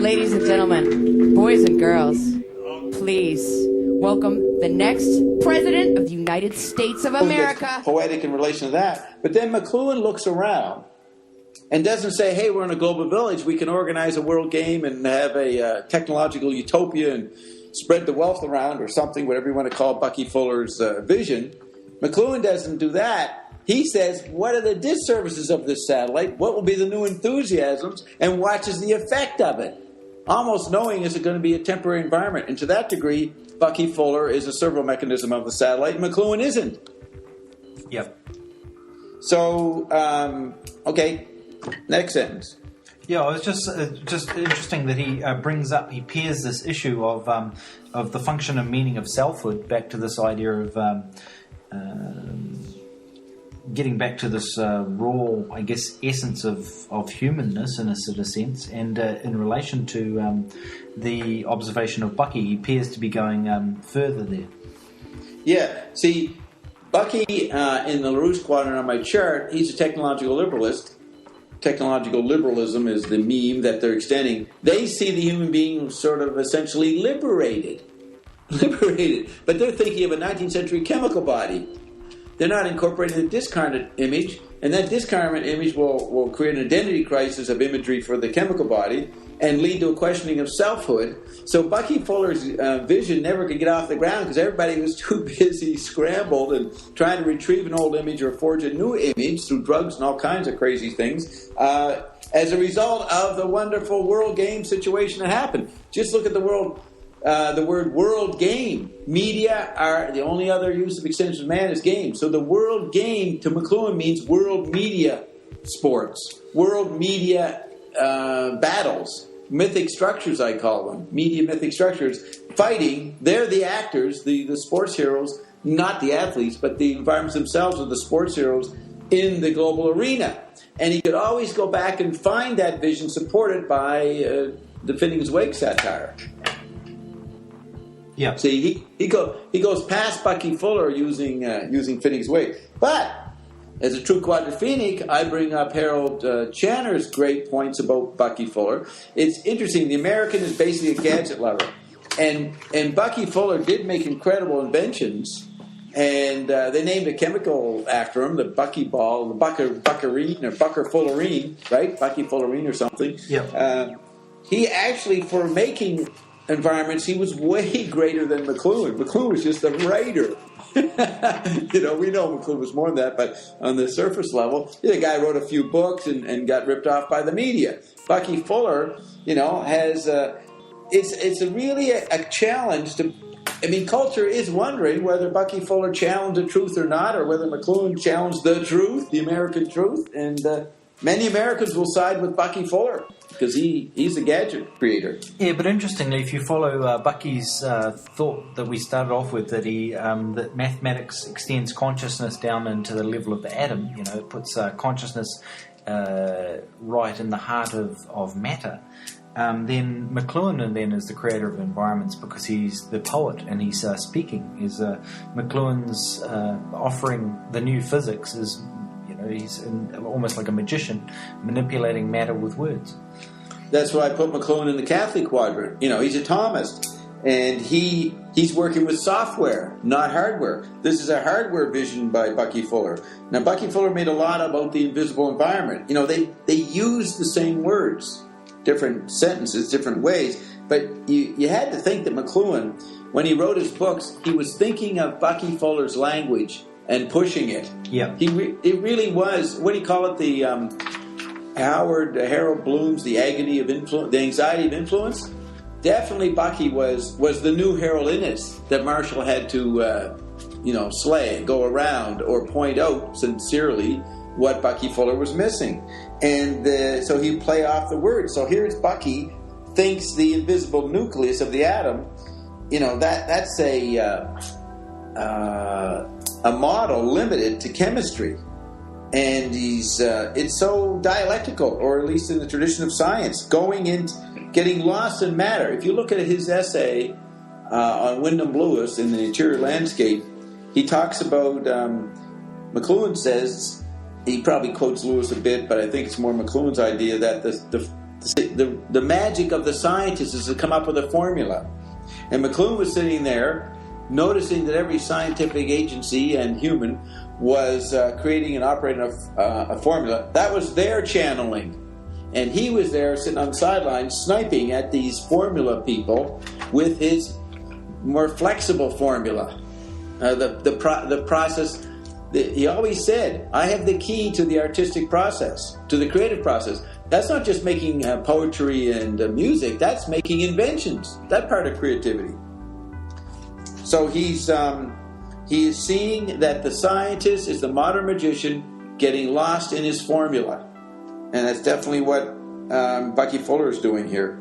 Ladies and gentlemen, boys and girls, please welcome the next President of the United States of America. Poetic in relation to that. But then McLuhan looks around and doesn't say, hey, we're in a global village. We can organize a world game and have a technological utopia and spread the wealth around or something, whatever you want to call Bucky Fuller's vision. McLuhan doesn't do that. He says, what are the disservices of this satellite? What will be the new enthusiasms? And watches the effect of it. Almost knowing is it going to be a temporary environment. And to that degree, Bucky Fuller is a servo mechanism of the satellite. McLuhan isn't. Yep. So, okay, next sentence. Yeah, it's just interesting that he he pairs this issue of the function and meaning of selfhood back to this idea of getting back to this raw, I guess, essence of humanness in a sort of sense, and in relation to the observation of Bucky, he appears to be going further there. Yeah, see, Bucky in the LaRouche quadrant on my chart, he's a technological liberalist. Technological liberalism is the meme that they're extending. They see the human being sort of essentially liberated, but they're thinking of a 19th century chemical body. They're not incorporating the discarnate image, and that discarnate image will create an identity crisis of imagery for the chemical body and lead to a questioning of selfhood. So Bucky Fuller's vision never could get off the ground because everybody was too busy scrambled and trying to retrieve an old image or forge a new image through drugs and all kinds of crazy things as a result of the wonderful world game situation that happened. Just look at the word world game. Media are the only other use of extension of man is game. So the world game to McLuhan means world media sports, world media battles, mythic structures I call them, media mythic structures, fighting. They're the actors, the sports heroes, not the athletes, but the environments themselves are the sports heroes in the global arena. And he could always go back and find that vision supported by the Finnegans Wake satire. Yeah. See, he goes past Bucky Fuller using Finnegans Wake. But as a true quadrophenic, I bring up Harold Channer's great points about Bucky Fuller. It's interesting. The American is basically a gadget lover, and Bucky Fuller did make incredible inventions. And they named a chemical after him, the Bucky ball, the Buckarine or Bucker-Fullerene, right? Bucky Fullerene or something. Yeah. He actually, for making environments, he was way greater than McLuhan. McLuhan was just a writer. We know McLuhan was more than that, but on the surface level, the guy wrote a few books and got ripped off by the media. Bucky Fuller, has it's really a challenge to. I mean, culture is wondering whether Bucky Fuller challenged the truth or not, or whether McLuhan challenged the truth, the American truth, and many Americans will side with Bucky Fuller because he's a gadget creator. Yeah, but interestingly, if you follow Bucky's thought that we started off with, that that mathematics extends consciousness down into the level of the atom, it puts consciousness right in the heart of matter. Then McLuhan then is the creator of environments because he's the poet and he's speaking. McLuhan's offering the new physics is. He's almost like a magician, manipulating matter with words. That's why I put McLuhan in the Catholic quadrant. He's a Thomist, and he's working with software, not hardware. This is a hardware vision by Bucky Fuller. Now, Bucky Fuller made a lot about the invisible environment. They use the same words, different sentences, different ways, but you had to think that McLuhan, when he wrote his books, he was thinking of Bucky Fuller's language and pushing it. Yeah, it really was. What do you call it? The Harold Bloom's The Agony of Influence, The Anxiety of Influence. Definitely, Bucky was the new Harold Innes that Marshall had to slay, go around, or point out sincerely what Bucky Fuller was missing, and so he'd play off the words. So here's Bucky thinks the invisible nucleus of the atom. That's a model limited to chemistry, and it's so dialectical, or at least in the tradition of science, getting lost in matter. If you look at his essay on Wyndham Lewis in the Interior Landscape, he talks about McLuhan says, he probably quotes Lewis a bit, but I think it's more McLuhan's idea that The magic of the scientist is to come up with a formula. And McLuhan was sitting there, noticing that every scientific agency and human was creating and operating a formula. That was their channeling. And he was there sitting on the sidelines sniping at these formula people with his more flexible formula. The process, he always said, I have the key to the artistic process, to the creative process. That's not just making poetry and music, that's making inventions. That part of creativity. So he is seeing that the scientist is the modern magician getting lost in his formula. And that's definitely what Bucky Fuller is doing here.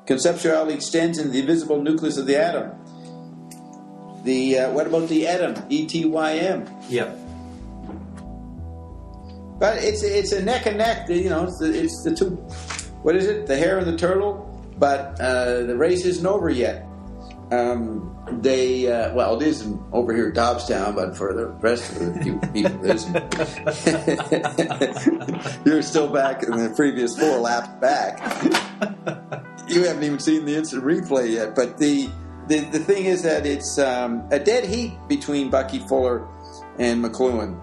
Conceptuality extends into the invisible nucleus of the atom. What about the atom? E-T-Y-M. Yeah. But it's a neck and neck. It's the two. What is it? The hare and the turtle. But the race isn't over yet. It isn't over here at Dobbstown, but for the rest of the people, it isn't. You're still back in the previous 4 laps back. You haven't even seen the instant replay yet. But the thing is that it's a dead heat between Bucky Fuller and McLuhan.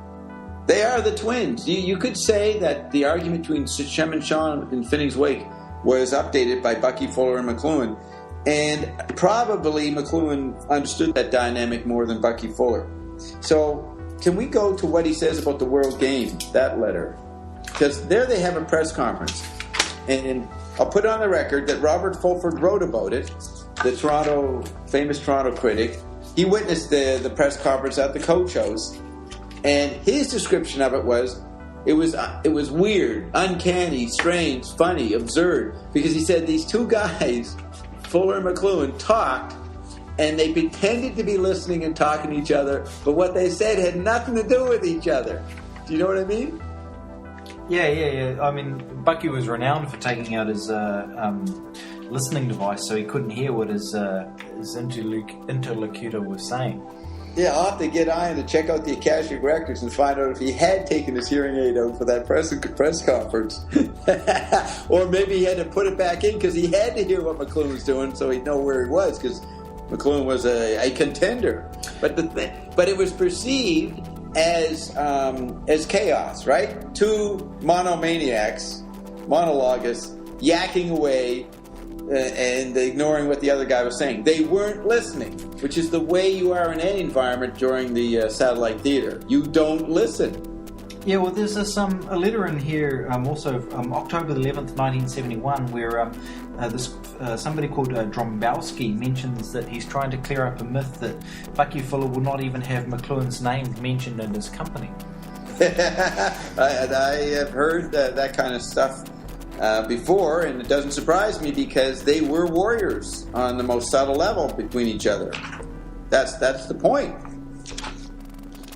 They are the twins. You could say that the argument between Shem and Sean in Finning's Wake was updated by Bucky Fuller and McLuhan. And probably McLuhan understood that dynamic more than Bucky Fuller. So can we go to what he says about the World Game, that letter? Because there they have a press conference. And I'll put on the record that Robert Fulford wrote about it, the famous Toronto critic. He witnessed the press conference at the Coach House. And his description of it was weird, uncanny, strange, funny, absurd. Because he said these two guys, Fuller and McLuhan, talked, and they pretended to be listening and talking to each other, but what they said had nothing to do with each other. Do you know what I mean? Yeah. I mean, Bucky was renowned for taking out his listening device so he couldn't hear what his interlocutor was saying. Yeah, I'll have to get Ian to check out the Akashic Records and find out if he had taken his hearing aid out for that press conference. Or maybe he had to put it back in because he had to hear what McLuhan was doing so he'd know where he was, because McLuhan was a contender. But it was perceived as chaos, right? Two monologists, yakking away and ignoring what the other guy was saying. They weren't listening, which is the way you are in any environment during the satellite theater. You don't listen. Yeah, well, there's a letter in here, also October 11th, 1971, where somebody called Drombowski mentions that he's trying to clear up a myth that Bucky Fuller will not even have McLuhan's name mentioned in his company. I have heard that kind of stuff before, and it doesn't surprise me because they were warriors on the most subtle level between each other. That's the point.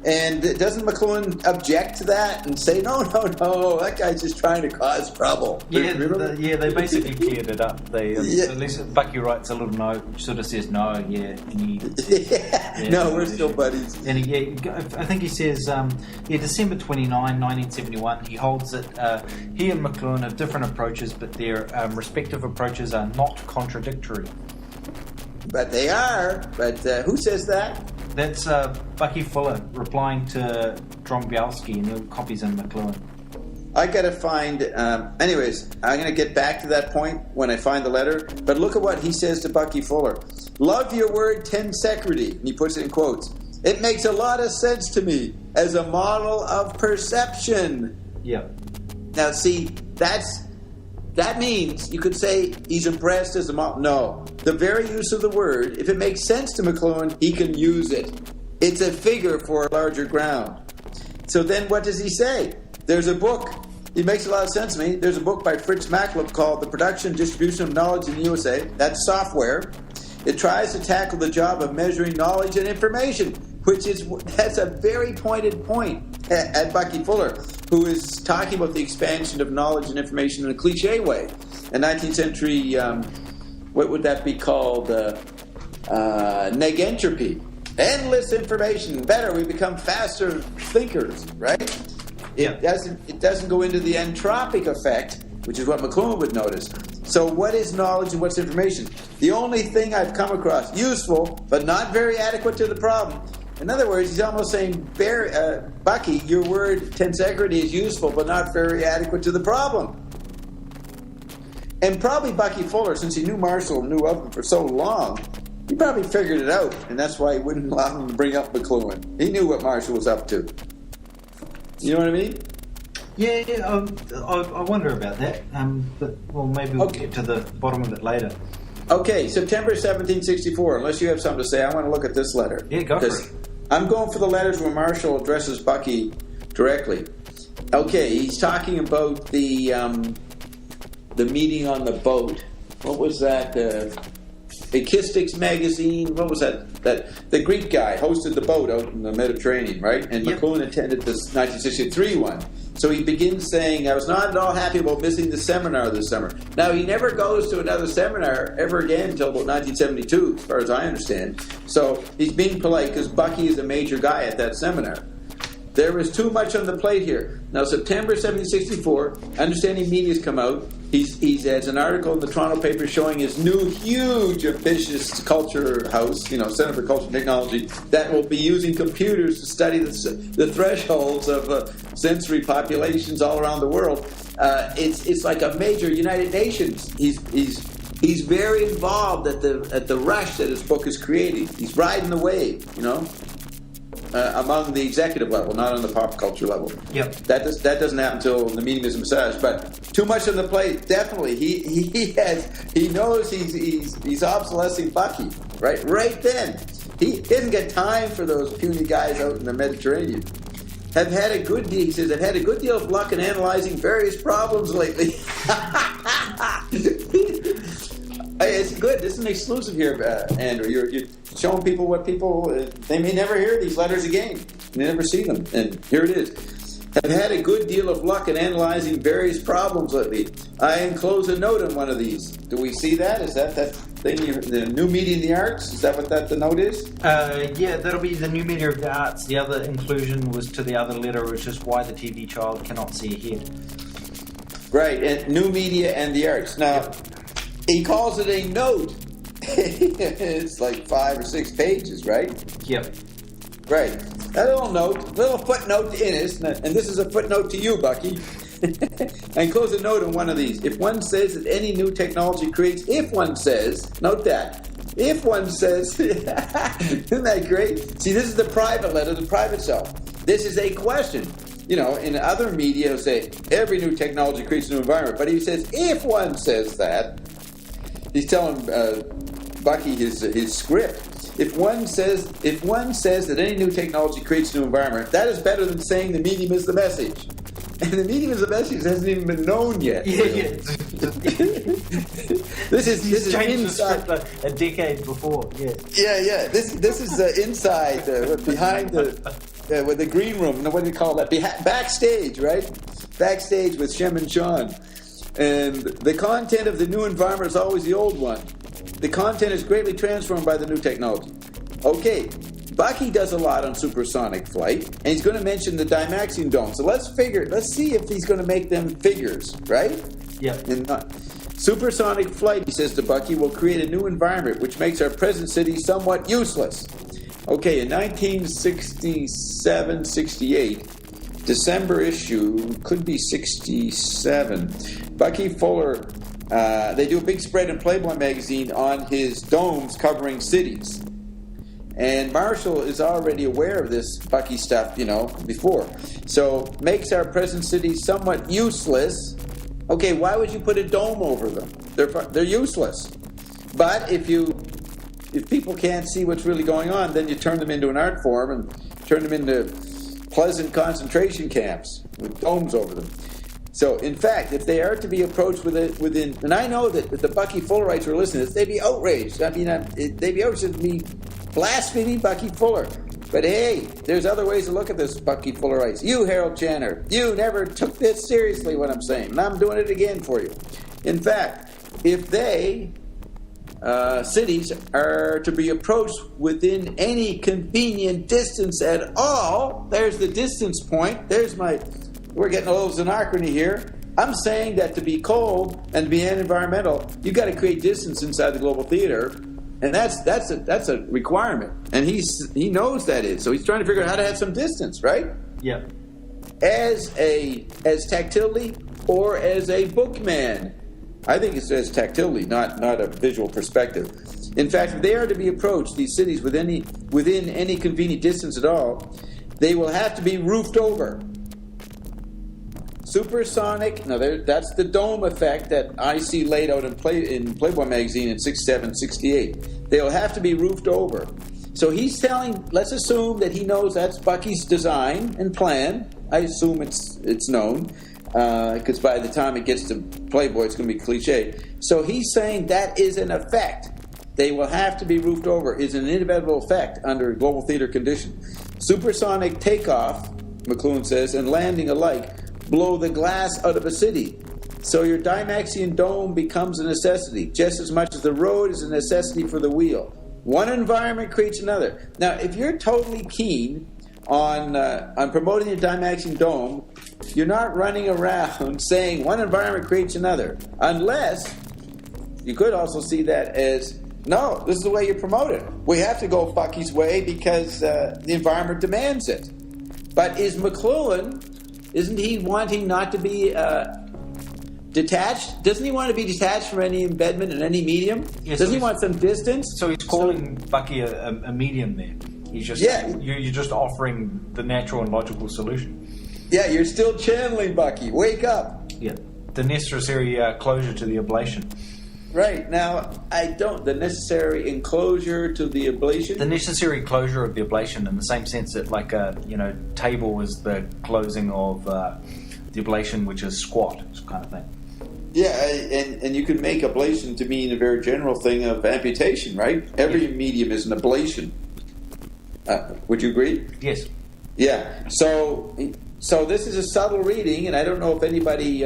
And doesn't McLuhan object to that and say, no, that guy's just trying to cause trouble? Yeah, they basically cleared it up. At least Bucky writes a little note which sort of says, no, yeah. We're still buddies. And I think he says, December 29, 1971, he holds that he and McLuhan have different approaches, but their respective approaches are not contradictory. But they are. But who says that? That's Bucky Fuller replying to Drombowski, and he copies in McLuhan. I got to find... anyways, I'm going to get back to that point when I find the letter. But look at what he says to Bucky Fuller. Love your word tensecrity. And he puts it in quotes. It makes a lot of sense to me as a model of perception. Yeah. Now, see, that means you could say he's impressed as a model. No. The very use of the word, if it makes sense to McLuhan, he can use it. It's a figure for a larger ground. So then what does he say? There's a book. It makes a lot of sense to me. There's a book by Fritz Macklub called The Production and Distribution of Knowledge in the USA. That's software. It tries to tackle the job of measuring knowledge and information, that's a very pointed point at Bucky Fuller, who is talking about the expansion of knowledge and information in a cliche way. A 19th century, what would that be called? Negentropy. Endless information. Better, we become faster thinkers, right? It doesn't go into the entropic effect which is what McLuhan would notice. So what is knowledge and what's information? The only thing I've come across useful, but not very adequate to the problem. In other words, he's almost saying, Bucky, your word tensegrity is useful, but not very adequate to the problem. And probably Bucky Fuller, since he knew Marshall and knew of him for so long, he probably figured it out, and that's why he wouldn't allow him to bring up McLuhan. He knew what Marshall was up to. You know what I mean? Yeah, I wonder about that. But maybe we'll get to the bottom of it later. Okay, September 1764. Unless you have something to say, I want to look at this letter. Yeah, go for it. I'm going for the letters where Marshall addresses Bucky directly. Okay, he's talking about the meeting on the boat. What was that? Chiasticslide magazine. What was that? That the Greek guy hosted the boat out in the Mediterranean, right? And Yep. McLuhan attended this 1963 one. So he begins saying, I was not at all happy about missing the seminar this summer. Now, he never goes to another seminar ever again until about 1972, as far as I understand. So he's being polite because Bucky is a major guy at that seminar. There is too much on the plate here. Now, September 1764, understanding media's come out. He has an article in the Toronto paper showing his new huge ambitious culture house, Center for Culture and Technology, that will be using computers to study the thresholds of sensory populations all around the world. It's like a major United Nations. He's very involved at the rush that his book is creating. He's riding the wave, among the executive level, not on the pop culture level. Yep. That doesn't happen until the meeting is massaged. But too much on the plate, definitely. He knows he's obsolescing Bucky right then. He doesn't get time for those puny guys out in the Mediterranean. I've had a good deal of luck in analyzing various problems lately. Hey, it's good. This is an exclusive here, Andrew. You're showing people what people... they may never hear these letters again. They never see them. And here it is. I've had a good deal of luck in analyzing various problems lately. I enclose a note on one of these. Do we see that? Is that thing, the new media in the arts? Is that what the note is? Yeah, that'll be the new media of the arts. The other inclusion was to the other letter, which is why the TV child cannot see ahead. Right, and new media and the arts. Now, he calls it a note. It's like 5 or 6 pages, right? Yep. Right. That little footnote in it, and this is a footnote to you, Bucky. And close a note on one of these. If one says that any new technology creates, note that. If one says, isn't that great? See, this is the private letter, the private self. This is a question. In other media, he'll say, every new technology creates a new environment. But he says, if one says that, he's telling Bucky his script. If one says that any new technology creates a new environment, that is better than saying the medium is the message. And the medium is the message hasn't even been known yet. Yeah. This is inside a decade before. Yeah. Yeah. This is inside behind with the green room. What do you call that? Backstage, right? Backstage with Shem and Sean. And the content of the new environment is always the old one. The content is greatly transformed by the new technology. Okay, Bucky does a lot on supersonic flight, and he's going to mention the Dymaxion dome. So let's see if he's going to make them figures, right? Yeah. Supersonic flight, he says to Bucky, will create a new environment which makes our present city somewhat useless. Okay, in 1967-68, December issue, could be 67, Bucky Fuller, they do a big spread in Playboy magazine on his domes covering cities. And Marshall is already aware of this Bucky stuff, before. So, makes our present city somewhat useless. Okay, why would you put a dome over them? They're useless. But if people can't see what's really going on, then you turn them into an art form and turn them into pleasant concentration camps with domes over them. So, in fact, if they are to be approached within, and I know that if the Bucky Fullerites were listening to this, they'd be outraged. I mean, they'd be outraged to be blaspheming Bucky Fuller. But hey, there's other ways to look at this, Bucky Fullerites. You, Harold Channer, you never took this seriously, what I'm saying, and I'm doing it again for you. In fact, if cities are to be approached within any convenient distance at all, there's the distance point. We're getting a little Xenochrony here. I'm saying that to be cold and to be environmental, you've got to create distance inside the global theater, and that's a requirement. And he knows that is. So he's trying to figure out how to have some distance, right? Yeah. As tactilely or as a bookman. I think it's as tactilely, not a visual perspective. In fact, if they are to be approached, these cities within any convenient distance at all, they will have to be roofed over. Supersonic, that's the dome effect that I see laid out in Playboy magazine in 67, 68. They'll have to be roofed over. So he's telling, let's assume that he knows that's Bucky's design and plan. I assume it's known, because by the time it gets to Playboy, it's going to be cliche. So he's saying that is an effect. They will have to be roofed over, is an inevitable effect under global theater condition. Supersonic takeoff, McLuhan says, and landing alike blow the glass out of a city. So your Dymaxion dome becomes a necessity, just as much as the road is a necessity for the wheel. One environment creates another. Now, if you're totally keen on promoting the Dymaxion dome, you're not running around saying one environment creates another. Unless, you could also see that as, no, this is the way you promote it. We have to go Bucky's way because the environment demands it. But is McLuhan, isn't he wanting not to be detached? Doesn't he want to be detached from any embedment in any medium? Yeah, Doesn't he want some distance? So he's calling Bucky a medium there. He's just you're just offering the natural and logical solution. Yeah, you're still channeling Bucky. Wake up. Yeah, the necessary closure to the ablation. Right. Now, the necessary enclosure to the ablation? The necessary closure of the ablation in the same sense that, like, table is the closing of the ablation, which is squat, kind of thing. Yeah, and you can make ablation to mean a very general thing of amputation, right? Every medium is an ablation. Would you agree? Yes. Yeah. So this is a subtle reading, and I don't know if anybody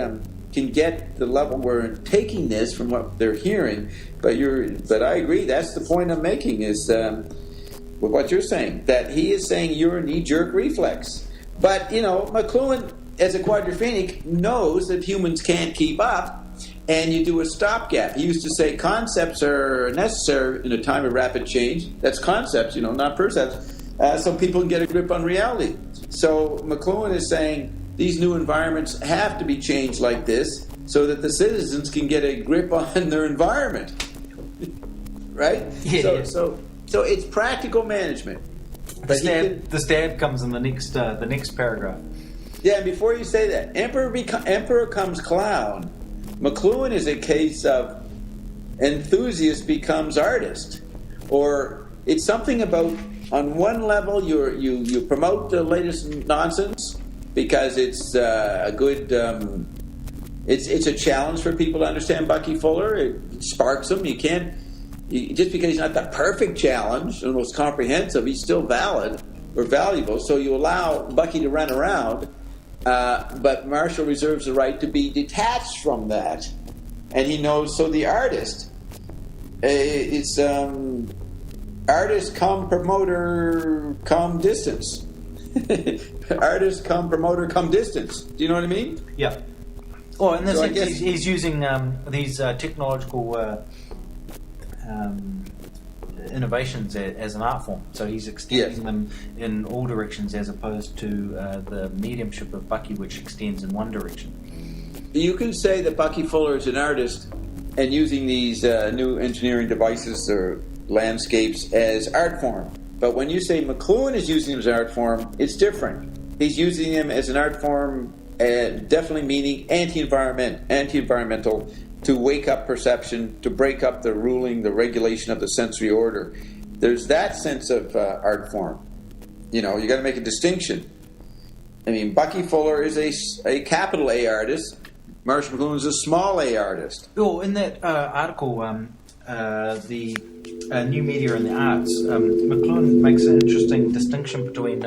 can get the level we're taking this from what they're hearing, but I agree. That's the point I'm making is with what you're saying, that he is saying you're a knee-jerk reflex. But McLuhan, as a quadrophenic, knows that humans can't keep up, and you do a stopgap. He used to say concepts are necessary in a time of rapid change. That's concepts, not percepts, so people can get a grip on reality. So McLuhan is saying these new environments have to be changed like this so that the citizens can get a grip on their environment. Right? Yeah. So it's practical management. The stab comes in the next paragraph. Yeah, and before you say that, Emperor comes clown. McLuhan is a case of enthusiast becomes artist. Or it's something about, on one level, you promote the latest nonsense because it's a good... It's a challenge for people to understand Bucky Fuller. It sparks them. Just because he's not the perfect challenge, the most comprehensive, he's still valid or valuable. So you allow Bucky to run around, but Marshall reserves the right to be detached from that. And he knows, so the artist, it's artist come promoter come distance. Artist come promoter come distance. Do you know what I mean? Yeah. Well, in this sense, he's using these technological innovations as an art form. So he's extending them in all directions as opposed to the mediumship of Bucky, which extends in one direction. You can say that Bucky Fuller is an artist and using these new engineering devices or landscapes as art form. But when you say McLuhan is using them as art form, it's different. He's using them as an art form, definitely meaning anti-environmental, to wake up perception, to break up the ruling, the regulation of the sensory order. There's that sense of art form. You got to make a distinction. I mean, Bucky Fuller is a capital A artist. Marshall McLuhan is a small A artist. Oh, in that article, the new media and the arts, McLuhan makes an interesting distinction between